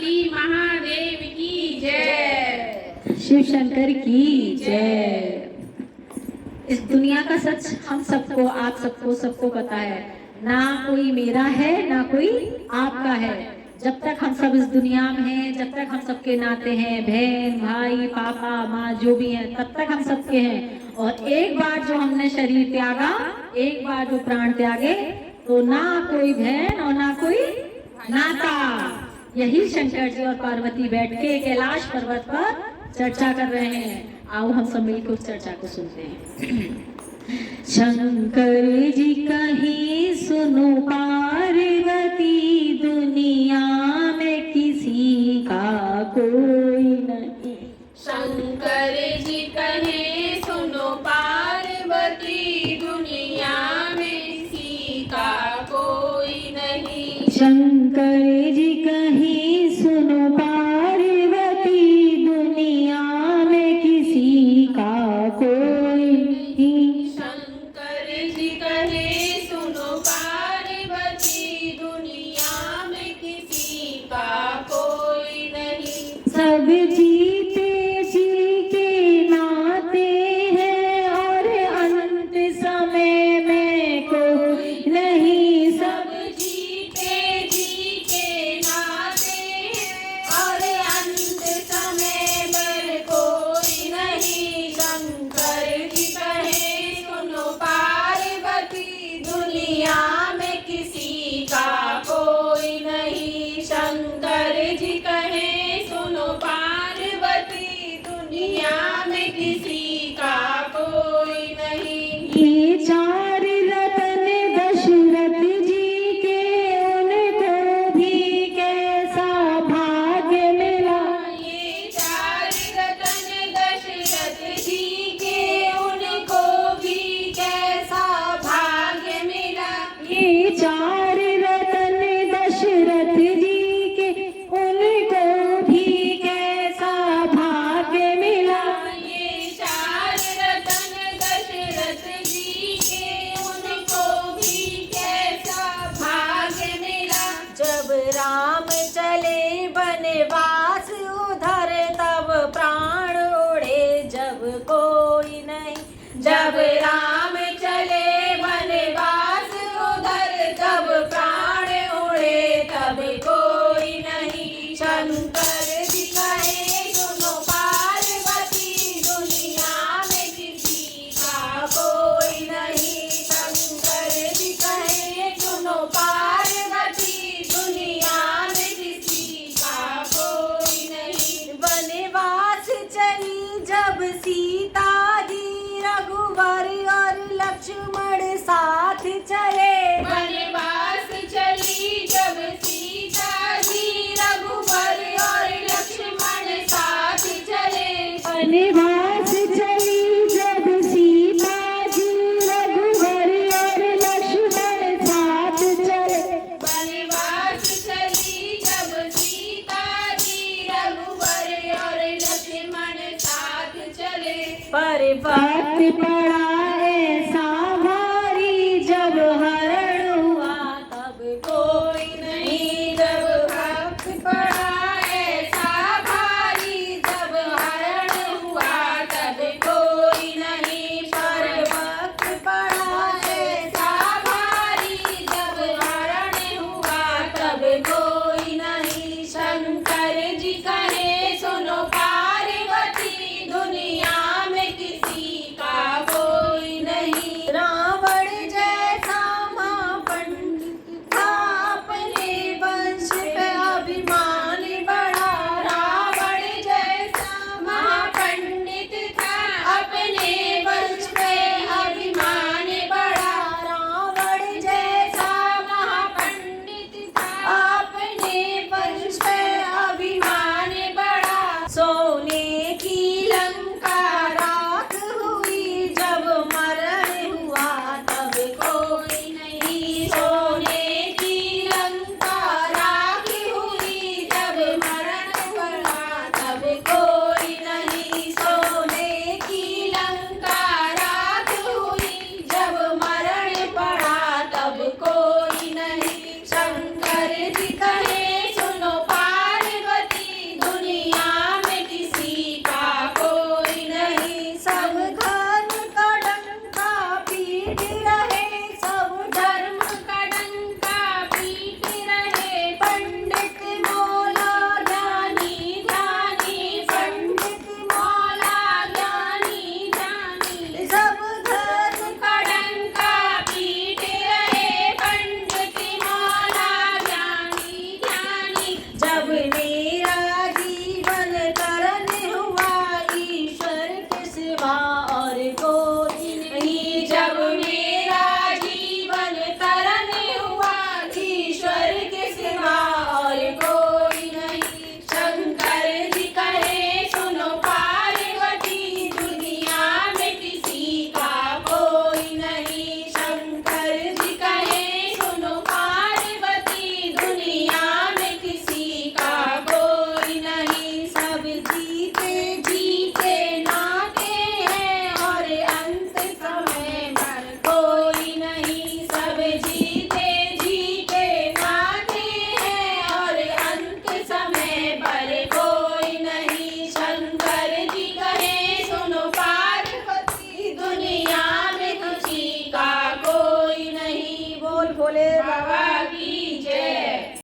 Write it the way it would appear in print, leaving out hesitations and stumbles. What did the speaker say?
पार्वती महादेव की जय। शिव शंकर की जय। इस दुनिया का सच हम सबको, आप सबको, सबको पता है, ना कोई मेरा है ना कोई आपका है। जब तक हम सब इस दुनिया में हैं, जब तक हम सबके नाते हैं, बहन भाई पापा माँ जो भी हैं, तब तक हम सबके हैं। और एक बार जो हमने शरीर त्यागा, एक बार जो प्राण त्यागे, तो ना कोई बहन और ना कोई नाता। यही शंकर जी और पार्वती बैठ के कैलाश पर्वत पर चर्चा कर रहे हैं। आओ हम सब मिलकर उस चर्चा को सुनते हैं। शंकर जी कहीं सुनो पार्वती, दुनिया में किसी का कोई नहीं। शंकर जी कहे सुनो पार्वती, दुनिया में किसी का कोई नहीं। शंकर जी कहीं सुनो पार्वती, दुनिया में किसी का कोई नहीं। शंकर जी कहे सुनो पार्वती, दुनिया में किसी का कोई नहीं। सब जीते जी के नाते हैं और अंत समय में कोई नहीं। सब जीते जी के नाते हैं और अंत समय पर कोई नहीं। शंकर जी कहे सुनो पार्वती, दुनिया में किसी का कोई नहीं। शंकर जी कहे सुनो पार्वती, दुनिया में किसी का कोई नहीं। ये चार रतन दशरथ जी के, उनको भी कैसा भाग्य मिला। ये चार रतन दशरथ जी के, उनको भी कैसा भाग्य मिला। ये चार रतन दशरथ जी के, उनको भी कैसा भाग्य मिला। ये चार रतन दशरथ जी के, उनको भी कैसा भाग्य मिला। जब राम चले वनवास उधर, तब प्राण उड़े जब कोई नहीं। जब राम चले वनवास उधर, तब प्राण उड़े तब कोई नहीं। शंकर जी कहे सुनो पार्वती, दुनिया में किसी का कोई नहीं। शंकर जी कहे सुनो पार्वती, दुनिया में किसी का कोई नहीं। वनवास चली जब सीता जी, रघुवर और लक्ष्मण साथ चले। वनवास चली जब सीता जी, रघुवर और लक्ष्मण साथ चले। वनवास चली जब सीता जी, रघुवर और लक्ष्मण साथ चले। वनवास चली जब सीता जी, रघुवर और लक्ष्मण साथ चले। पर्वत